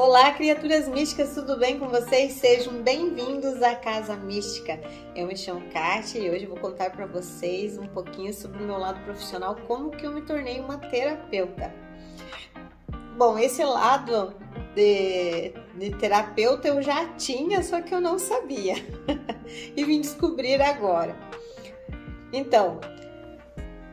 Olá, criaturas místicas, tudo bem com vocês? Sejam bem-vindos à Casa Mística. Eu me chamo Kátia e hoje eu vou contar para vocês um pouquinho sobre o meu lado profissional, como que eu me tornei uma terapeuta. Bom, esse lado de terapeuta eu já tinha, só que eu não sabia e vim descobrir agora. Então,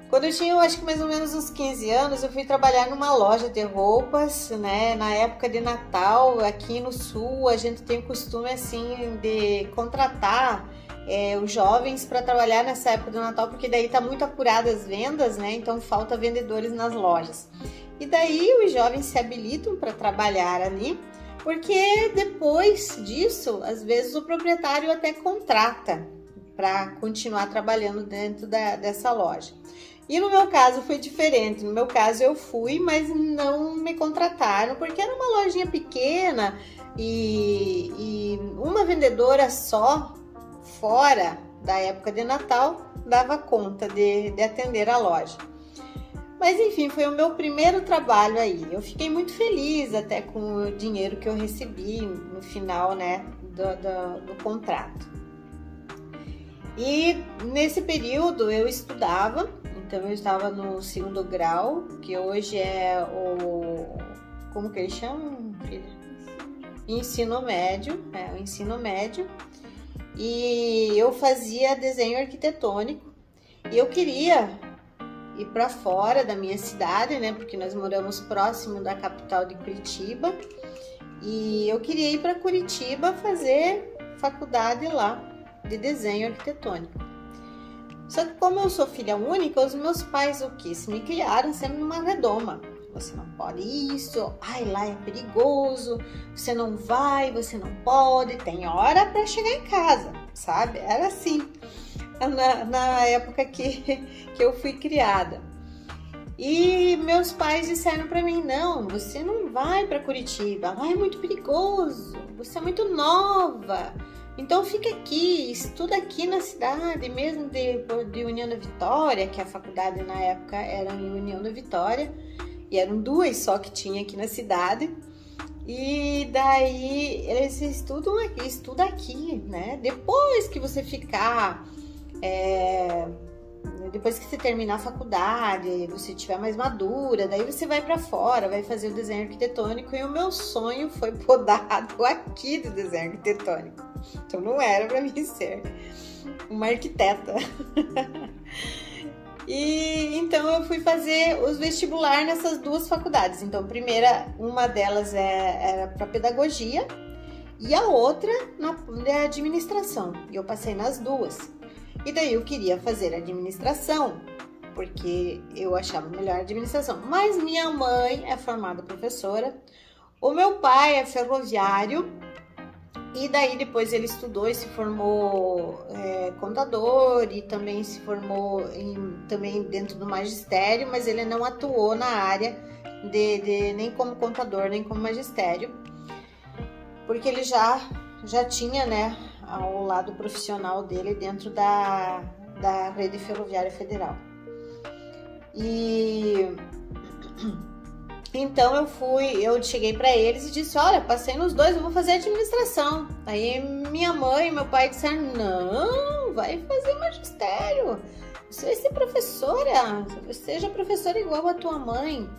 quando eu tinha, eu acho que mais ou menos uns 15 anos, eu fui trabalhar numa loja de roupas, né? Na época de Natal, aqui no Sul, a gente tem o costume, assim, de contratar os jovens para trabalhar nessa época do Natal, porque daí tá muito apurada as vendas, né? Então falta vendedores nas lojas. E daí os jovens se habilitam para trabalhar ali, porque depois disso, às vezes o proprietário até contrata para continuar trabalhando dentro dessa loja. E no meu caso foi diferente, no meu caso eu fui, mas não me contrataram, porque era uma lojinha pequena e uma vendedora só, fora da época de Natal, dava conta de atender a loja. Mas enfim, foi o meu primeiro trabalho aí, eu fiquei muito feliz até com o dinheiro que eu recebi no final, né, do contrato. E nesse período eu estudava. Então eu estava no segundo grau, que hoje é como que eles chamam, filha? Ensino médio, o ensino médio. E eu fazia desenho arquitetônico. E eu queria ir para fora da minha cidade, né? Porque nós moramos próximo da capital de Curitiba. E eu queria ir para Curitiba fazer faculdade lá de desenho arquitetônico. Só que como eu sou filha única, os meus pais me criaram sempre numa redoma. Você não pode isso, lá é perigoso, você não vai, você não pode, tem hora para chegar em casa, sabe? Era assim, na época que eu fui criada. E meus pais disseram para mim, não, você não vai para Curitiba, lá é muito perigoso, você é muito nova. Então fica aqui, estuda aqui na cidade, mesmo de União da Vitória, que a faculdade na época era em União da Vitória, e eram duas só que tinha aqui na cidade. E daí eles estuda aqui, né? Depois que você ficar, depois que você terminar a faculdade, você estiver mais madura, daí você vai para fora, vai fazer o desenho arquitetônico. E o meu sonho foi podado aqui do desenho arquitetônico. Então não era para mim ser uma arquiteta. E então eu fui fazer os vestibular nessas duas faculdades. Então, uma delas era para pedagogia e a outra na administração. E eu passei nas duas. E daí eu queria fazer administração, porque eu achava melhor administração. Mas minha mãe é formada professora, o meu pai é ferroviário. E daí depois ele estudou e se formou contador e também se formou também dentro do magistério, mas ele não atuou na área nem como contador, nem como magistério, porque ele já tinha, né, o lado profissional dele dentro da rede ferroviária federal. E então eu cheguei para eles e disse, olha, passei nos dois, eu vou fazer administração. Aí minha mãe e meu pai disseram, não, vai fazer magistério, você vai ser professora, seja professora igual a tua mãe.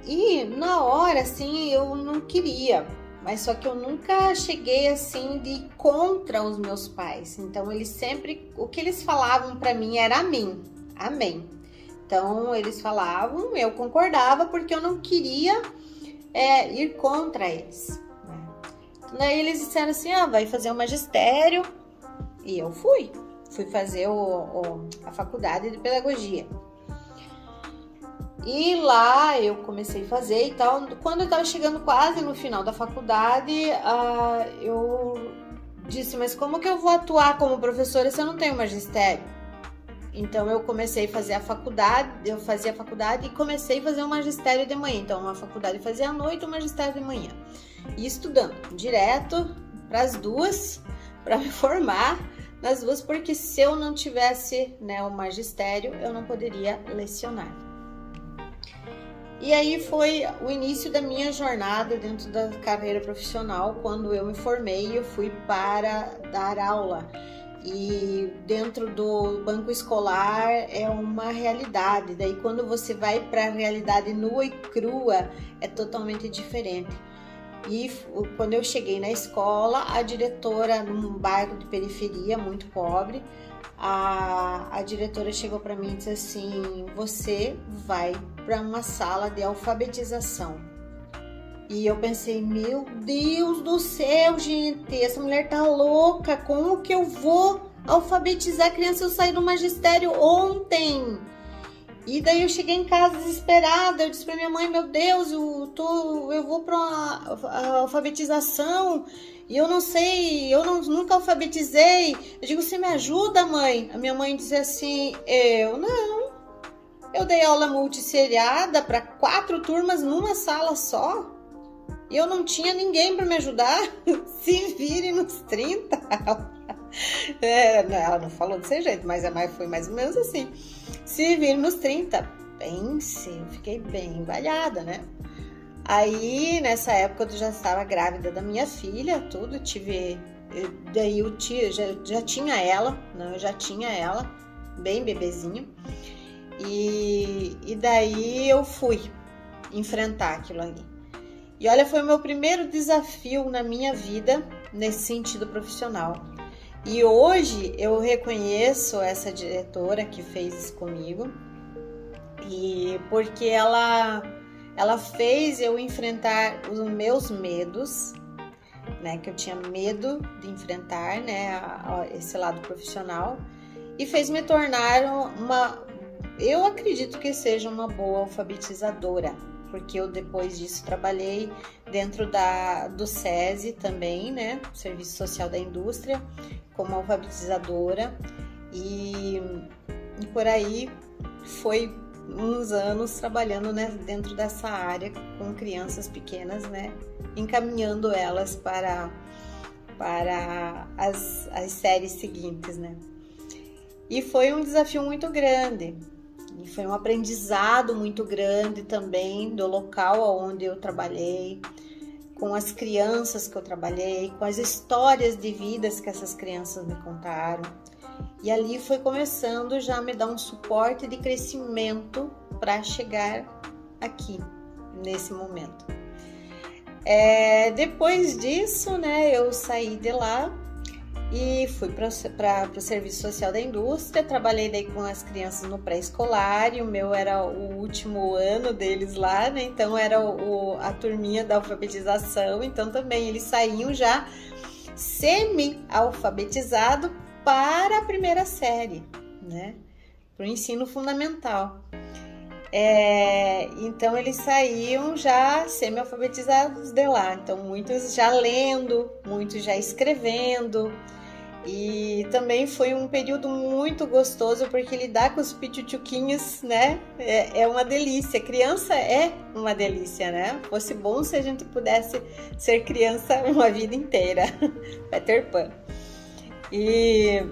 E na hora, assim, eu não queria, mas só que eu nunca cheguei assim de ir contra os meus pais. Então eles sempre, o que eles falavam para mim era amém. Então, eles falavam, eu concordava, porque eu não queria ir contra eles. Né? Daí eles disseram assim, vai fazer o magistério. E eu fui fazer a faculdade de pedagogia. E lá eu comecei a fazer e tal. Quando eu estava chegando quase no final da faculdade, eu disse, mas como que eu vou atuar como professora se eu não tenho magistério? Então eu comecei a fazer a faculdade, e comecei a fazer o magistério de manhã. Então uma faculdade fazia à noite, o magistério de manhã. E estudando direto para as duas, para me formar nas duas, porque se eu não tivesse, né, o magistério, eu não poderia lecionar. E aí foi o início da minha jornada dentro da carreira profissional. Quando eu me formei, eu fui para dar aula. E dentro do banco escolar é uma realidade. Daí quando você vai para a realidade nua e crua, é totalmente diferente. E quando eu cheguei na escola, a diretora, num bairro de periferia muito pobre, a diretora chegou para mim e disse assim: você vai para uma sala de alfabetização. E eu pensei: meu Deus do céu, gente, essa mulher tá louca, como que eu vou alfabetizar a criança? Eu saí do magistério ontem. E daí eu cheguei em casa desesperada, eu disse pra minha mãe: meu Deus, eu vou pra uma alfabetização e eu não sei, nunca alfabetizei. Eu digo: você me ajuda, mãe? A minha mãe disse assim: eu não. Eu dei aula multisseriada para 4 turmas numa sala só. E eu não tinha ninguém para me ajudar. Se virem nos 30. Ela não falou desse jeito, mas foi mais ou menos assim. Se virem nos 30. Pense, eu fiquei bem embalhada, né? Aí, nessa época, eu já estava grávida da minha filha, tudo. Daí o tio já tinha ela, né? Eu já tinha ela, bem bebezinho. E daí eu fui enfrentar aquilo ali. E olha, foi o meu primeiro desafio na minha vida nesse sentido profissional. E hoje eu reconheço essa diretora que fez isso comigo, e porque ela fez eu enfrentar os meus medos, né, que eu tinha medo de enfrentar, né, esse lado profissional, e fez me tornar eu acredito que seja uma boa alfabetizadora, porque eu depois disso trabalhei dentro do SESI também, né, Serviço Social da Indústria, como alfabetizadora, e por aí foi uns anos trabalhando, né, dentro dessa área com crianças pequenas, né, encaminhando elas para as séries seguintes, né. E foi um desafio muito grande, e foi um aprendizado muito grande também do local onde eu trabalhei, com as crianças que eu trabalhei, com as histórias de vidas que essas crianças me contaram. E ali foi começando já a me dar um suporte de crescimento para chegar aqui, nesse momento. Depois disso, né, eu saí de lá e fui para o Serviço Social da Indústria. Trabalhei daí com as crianças no pré-escolar, e o meu era o último ano deles lá, né? Então era a turminha da alfabetização, então também eles saíam já semi-alfabetizado para a primeira série, né? Para o ensino fundamental. Então eles saíam já semi-alfabetizados de lá, então muitos já lendo, muitos já escrevendo. E também foi um período muito gostoso, porque lidar com os pitchuquinhos, né, é uma delícia. Criança é uma delícia, né? Fosse bom se a gente pudesse ser criança uma vida inteira. Peter Pan. E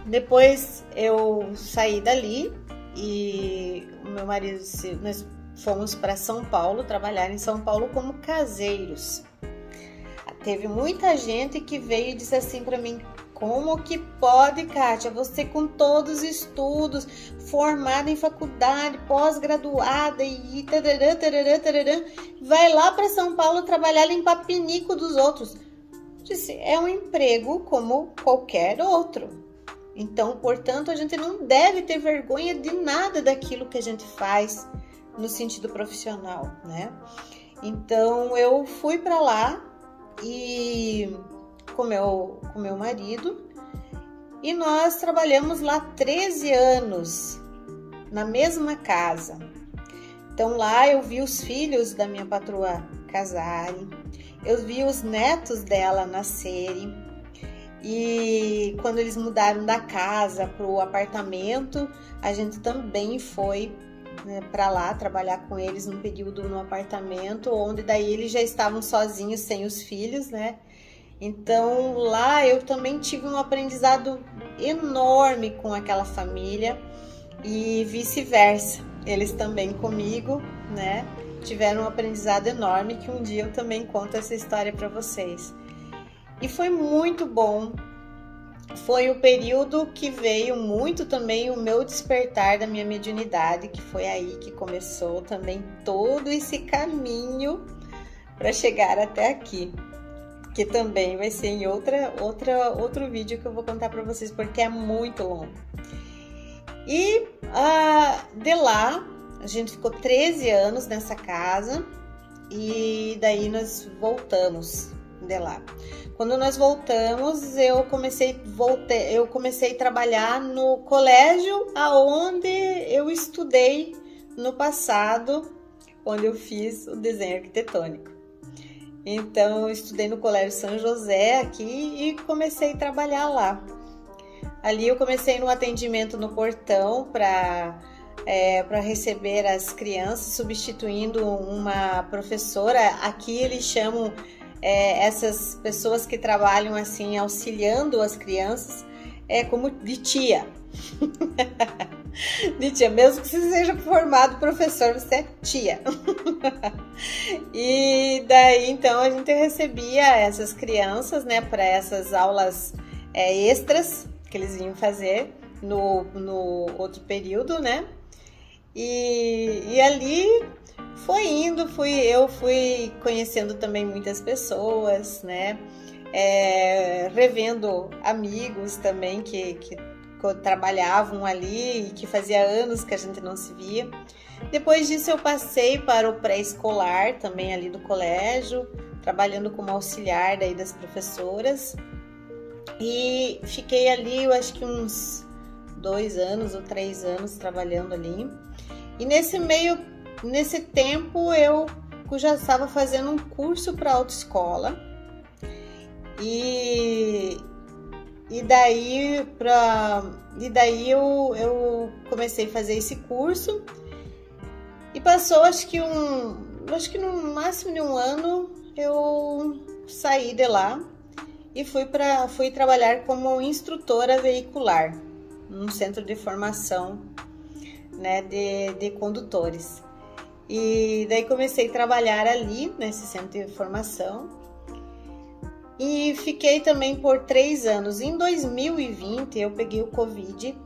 depois eu saí dali e o meu marido, nós fomos para São Paulo, trabalhar em São Paulo como caseiros. Teve muita gente que veio e disse assim para mim: como que pode, Kátia, você com todos os estudos, formada em faculdade, pós-graduada e tararã, tararã, tararã, vai lá para São Paulo trabalhar, limpar pinico dos outros? Eu disse: é um emprego como qualquer outro. Então, portanto, a gente não deve ter vergonha de nada daquilo que a gente faz no sentido profissional, né? Então, eu fui para lá e com meu marido, e nós trabalhamos lá 13 anos na mesma casa. Então lá eu vi os filhos da minha patroa casarem, eu vi os netos dela nascerem, e quando eles mudaram da casa para o apartamento, a gente também foi, né, para lá trabalhar com eles num período no apartamento, onde daí eles já estavam sozinhos, sem os filhos, né? Então lá eu também tive um aprendizado enorme com aquela família, e vice-versa, eles também comigo, né, tiveram um aprendizado enorme, que um dia eu também conto essa história para vocês. E foi muito bom. Foi o período que veio muito também o meu despertar da minha mediunidade, que foi aí que começou também todo esse caminho para chegar até aqui, que também vai ser em outro vídeo que eu vou contar para vocês, porque é muito longo. E de lá, a gente ficou 13 anos nessa casa e daí nós voltamos de lá. Quando nós voltamos, eu comecei a trabalhar no colégio aonde eu estudei no passado, onde eu fiz o desenho arquitetônico. Então, eu estudei no Colégio São José aqui e comecei a trabalhar lá. Ali eu comecei no atendimento no portão para receber as crianças, substituindo uma professora. Aqui eles chamam essas pessoas que trabalham assim, auxiliando as crianças, como de tia. De tia, mesmo que você seja formado professor, você é tia. E daí então a gente recebia essas crianças, né, para essas aulas extras que eles vinham fazer no outro período, né? E ali eu fui conhecendo também muitas pessoas, né? Revendo amigos também que trabalhavam ali e que fazia anos que a gente não se via. Depois disso eu passei para o pré-escolar também ali do colégio, trabalhando como auxiliar daí das professoras, e fiquei ali eu acho que uns 2 anos ou 3 anos trabalhando ali. E nesse tempo eu já estava fazendo um curso para autoescola e daí eu comecei a fazer esse curso e passou acho que no máximo de um ano eu saí de lá e fui trabalhar como instrutora veicular num centro de formação, né, de condutores. E daí comecei a trabalhar ali nesse centro de formação e fiquei também por 3 anos. Em 2020 eu peguei o Covid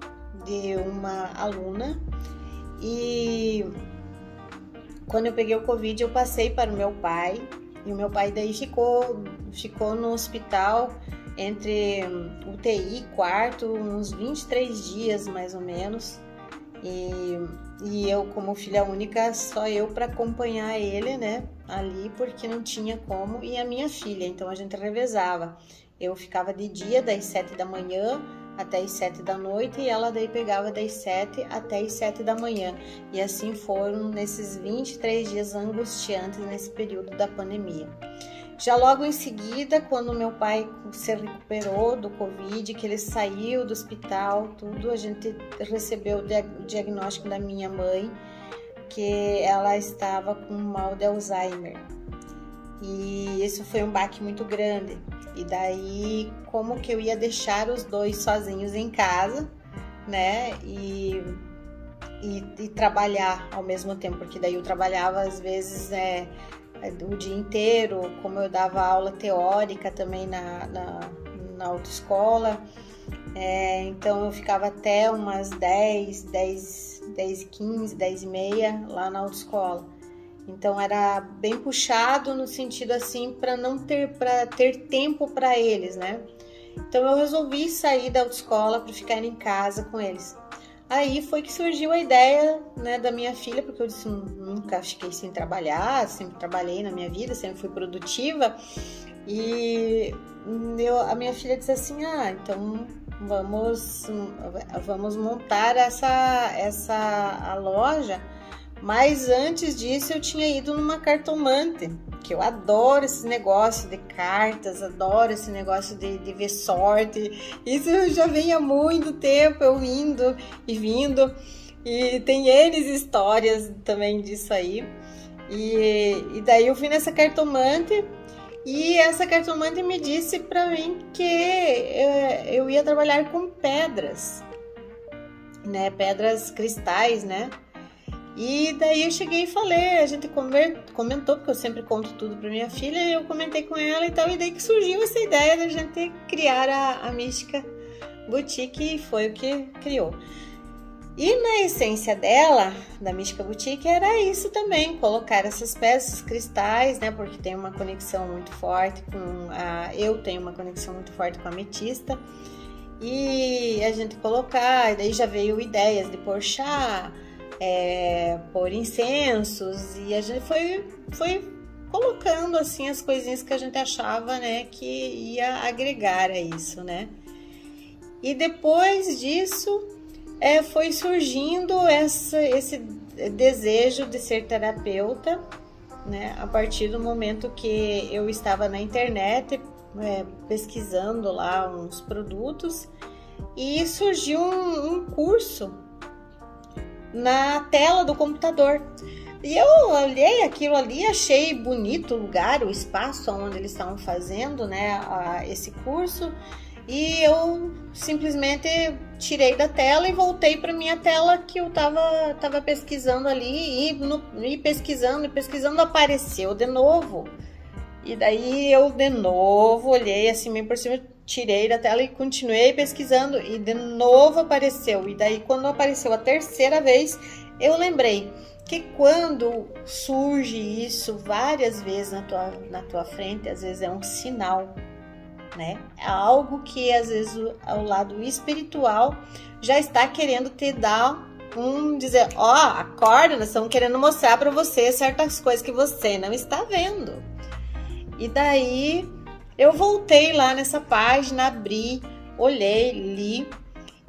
de uma aluna e quando eu peguei o Covid eu passei para o meu pai e o meu pai daí ficou no hospital entre UTI e quarto uns 23 dias mais ou menos. E eu, como filha única, só eu para acompanhar ele, né, ali, porque não tinha como, e a minha filha, então a gente revezava. Eu ficava de dia das 7 da manhã até as 7 da noite e ela daí pegava das 7 até as 7 da manhã. E assim foram nesses 23 dias angustiantes nesse período da pandemia. Já logo em seguida, quando meu pai se recuperou do Covid, que ele saiu do hospital, tudo, a gente recebeu o diagnóstico da minha mãe, que ela estava com mal de Alzheimer. E isso foi um baque muito grande. E daí, como que eu ia deixar os dois sozinhos em casa, né? E trabalhar ao mesmo tempo, porque daí eu trabalhava às vezes o dia inteiro, como eu dava aula teórica também na autoescola, então eu ficava até umas 10h15, 10h30 lá na autoescola. Então era bem puxado no sentido assim para ter tempo para eles, né? Então eu resolvi sair da autoescola para ficar em casa com eles. Aí foi que surgiu a ideia, né, da minha filha, porque eu disse, nunca fiquei sem trabalhar, sempre trabalhei na minha vida, sempre fui produtiva. E a minha filha disse assim, então vamos montar a loja. Mas antes disso eu tinha ido numa cartomante, que eu adoro esse negócio de cartas, adoro esse negócio de ver sorte. Isso já vem há muito tempo, eu indo e vindo, e tem N histórias também disso aí. E daí eu fui nessa cartomante, e essa cartomante me disse para mim que eu ia trabalhar com pedras, né? Pedras cristais, né? E daí eu cheguei e falei, a gente comentou, porque eu sempre conto tudo para minha filha, e eu comentei com ela e tal, e daí que surgiu essa ideia da gente criar a Mística Boutique, e foi o que criou. E na essência dela, da Mística Boutique, era isso também, colocar essas peças, cristais, né, porque tem uma conexão muito forte eu tenho uma conexão muito forte com a ametista, e a gente colocar, e daí já veio ideias de pôr chá, pôr incensos, e a gente foi colocando assim as coisinhas que a gente achava, né, que ia agregar a isso, né. E depois disso foi surgindo esse desejo de ser terapeuta, né, a partir do momento que eu estava na internet pesquisando lá uns produtos, e surgiu um curso na tela do computador. E eu olhei aquilo ali, achei bonito o lugar, o espaço onde eles estavam fazendo, né, esse curso, e eu simplesmente tirei da tela e voltei para minha tela que eu tava pesquisando ali, e pesquisando apareceu de novo. E daí eu de novo olhei assim meio por cima, tirei da tela e continuei pesquisando, e de novo apareceu. E daí quando apareceu a terceira vez, eu lembrei que quando surge isso várias vezes na tua frente, às vezes é um sinal, né? É algo que às vezes o lado espiritual já está querendo te dar dizer, acorda, nós estamos querendo mostrar para você certas coisas que você não está vendo. E daí eu voltei lá nessa página, abri, olhei, li,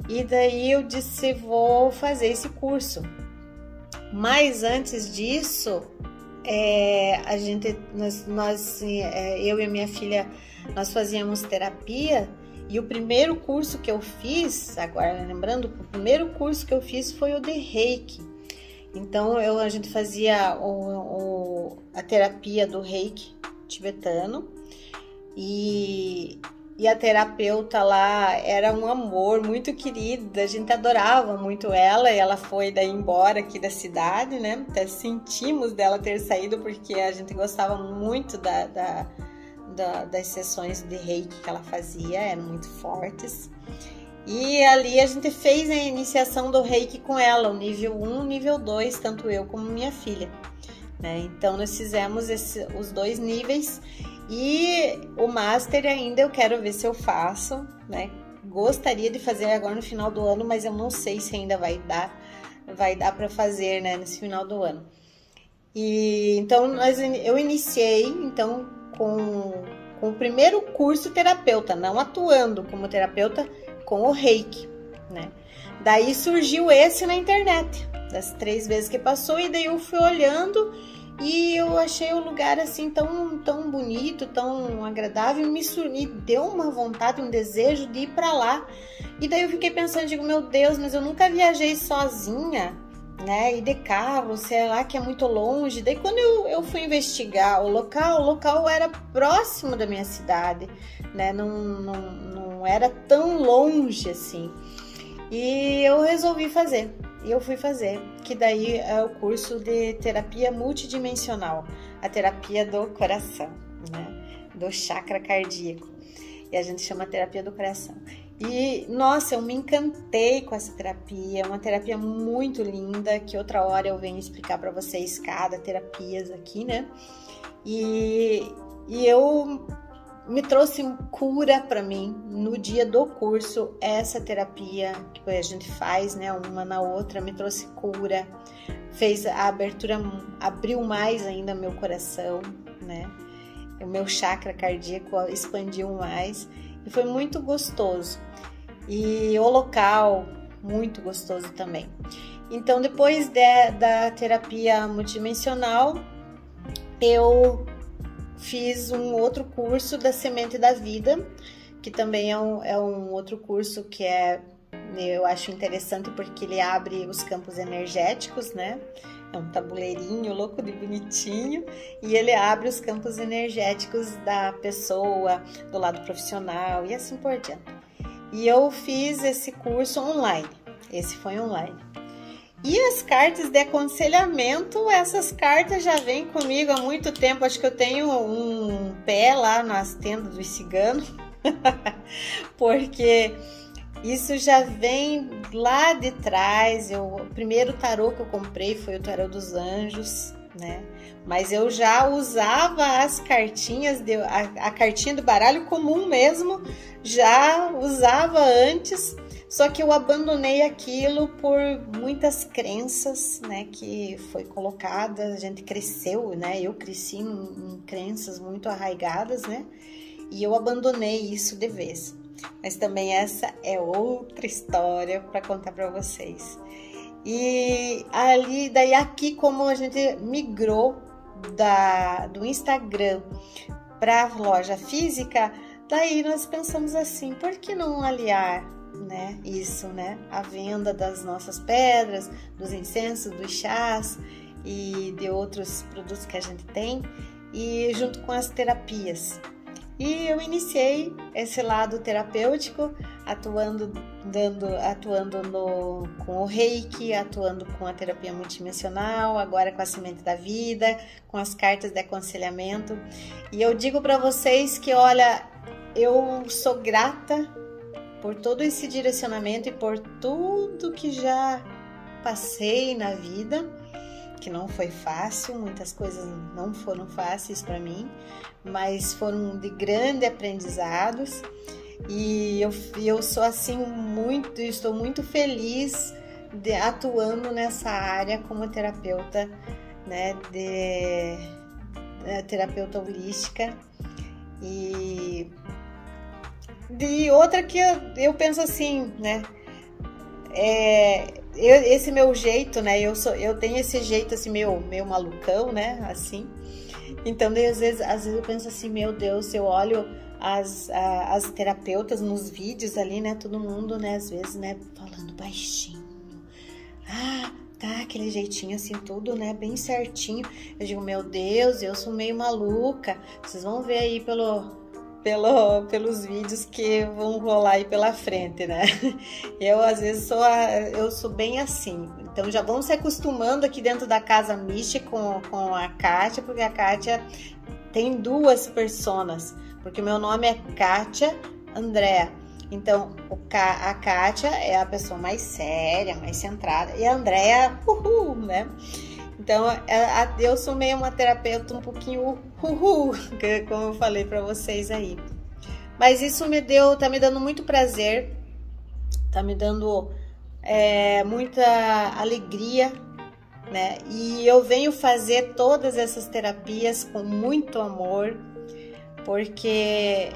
e daí eu disse, vou fazer esse curso. Mas antes disso, eu e a minha filha, nós fazíamos terapia, e o primeiro curso que eu fiz, agora lembrando, o primeiro curso que eu fiz foi o de Reiki. Então a gente fazia a terapia do Reiki tibetano, e a terapeuta lá era um amor, muito querida, a gente adorava muito ela, e ela foi daí embora aqui da cidade, né? Até sentimos dela ter saído, porque a gente gostava muito das sessões de Reiki que ela fazia, eram muito fortes. E ali a gente fez a iniciação do Reiki com ela, o nível 1, nível 2, tanto eu como minha filha, né? Então nós fizemos os 2 níveis, e o Master ainda eu quero ver se eu faço, né? Gostaria de fazer agora no final do ano, mas eu não sei se ainda vai dar para fazer, né, nesse final do ano. E então eu iniciei então com o primeiro curso terapeuta, não atuando como terapeuta, com o Reiki, né? Daí surgiu esse na internet, das 3 vezes que passou, e daí eu fui olhando, e eu achei o lugar assim tão bonito, tão agradável, me deu uma vontade, um desejo de ir para lá. E daí eu fiquei pensando, digo, meu Deus, mas eu nunca viajei sozinha, né? E de carro, sei lá, que é muito longe. Daí quando eu fui investigar o local era próximo da minha cidade, né? Não era tão longe assim. E eu resolvi fazer. E eu fui fazer, que daí é o curso de terapia multidimensional, a terapia do coração, né? Do chakra cardíaco. E a gente chama terapia do coração. E, nossa, eu me encantei com essa terapia, é uma terapia muito linda, que outra hora eu venho explicar para vocês cada terapias aqui, né? E eu me trouxe cura para mim no dia do curso. Essa terapia que a gente faz, né, uma na outra, me trouxe cura, fez a abertura, abriu mais ainda meu coração, né? O meu chakra cardíaco expandiu mais, e foi muito gostoso. E o local, muito gostoso também. Então, depois da terapia multidimensional, eu fiz um outro curso da Semente da Vida, que também é um outro curso que eu acho interessante, porque ele abre os campos energéticos, né? É um tabuleirinho louco de bonitinho, e ele abre os campos energéticos da pessoa, do lado profissional e assim por diante. E eu fiz esse curso online, esse foi online. E as cartas de aconselhamento, essas cartas já vêm comigo há muito tempo. Acho que eu tenho um pé lá nas tendas dos ciganos, porque isso já vem lá de trás. O primeiro tarô que eu comprei foi o tarô dos anjos, né? Mas eu já usava as cartinhas, a cartinha do baralho comum mesmo, já usava antes. Só que eu abandonei aquilo por muitas crenças, né, que foi colocada, a gente cresceu, né, eu cresci em crenças muito arraigadas, né, e eu abandonei isso de vez. Mas também essa é outra história para contar para vocês. E ali, daí aqui, como a gente migrou do Instagram para a loja física, daí nós pensamos assim, por que não aliar, né, isso, né, a venda das nossas pedras, dos incensos, dos chás e de outros produtos que a gente tem, e junto com as terapias. E eu iniciei esse lado terapêutico, atuando com o Reiki, atuando com a terapia multidimensional, agora com a semente da vida, com as cartas de aconselhamento. E eu digo para vocês que, olha, eu sou grata por todo esse direcionamento e por tudo que já passei na vida, que não foi fácil, muitas coisas não foram fáceis para mim, mas foram de grandes aprendizados. E eu sou assim estou muito feliz atuando nessa área como terapeuta, né, terapeuta holística. E de outra que eu penso assim, né, esse meu jeito, né, eu tenho esse jeito assim meio malucão, né, assim. Então às vezes eu penso assim, meu Deus, eu olho as terapeutas nos vídeos ali, né, todo mundo, né, às vezes, né, falando baixinho, tá, aquele jeitinho assim, tudo, né, bem certinho. Eu digo, meu Deus, eu sou meio maluca. Vocês vão ver aí pelos vídeos que vão rolar aí pela frente, né? Eu às vezes eu sou bem assim. Então já vão se acostumando aqui dentro da Casa Mística com a Kátia, porque a Kátia tem duas personas, porque meu nome é Kátia Andréa. Então a Kátia é a pessoa mais séria, mais centrada, e a Andréa, né? Então, eu sou meio uma terapeuta um pouquinho como eu falei para vocês aí. Mas isso tá me dando muito prazer, tá me dando muita alegria, né? E eu venho fazer todas essas terapias com muito amor, porque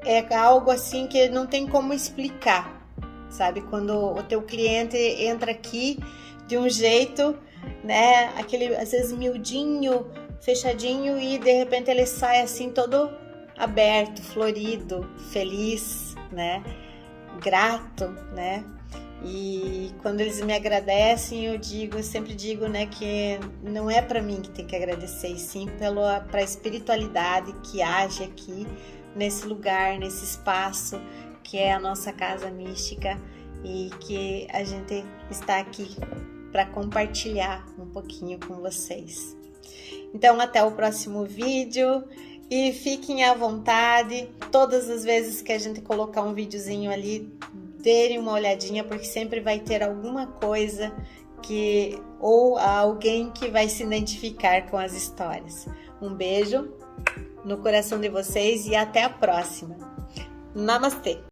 é algo assim que não tem como explicar, sabe? Quando o teu cliente entra aqui de um jeito, né, aquele às vezes miudinho, fechadinho, e de repente ele sai assim todo aberto, florido, feliz, né, grato, né. E quando eles me agradecem, eu sempre digo, né, que não é para mim que tem que agradecer, e sim para a espiritualidade que age aqui nesse lugar, nesse espaço que é a nossa Casa Mística, e que a gente está aqui para compartilhar um pouquinho com vocês. Então, até o próximo vídeo, e fiquem à vontade. Todas as vezes que a gente colocar um videozinho ali, derem uma olhadinha, porque sempre vai ter alguma coisa ou alguém que vai se identificar com as histórias. Um beijo no coração de vocês e até a próxima. Namastê!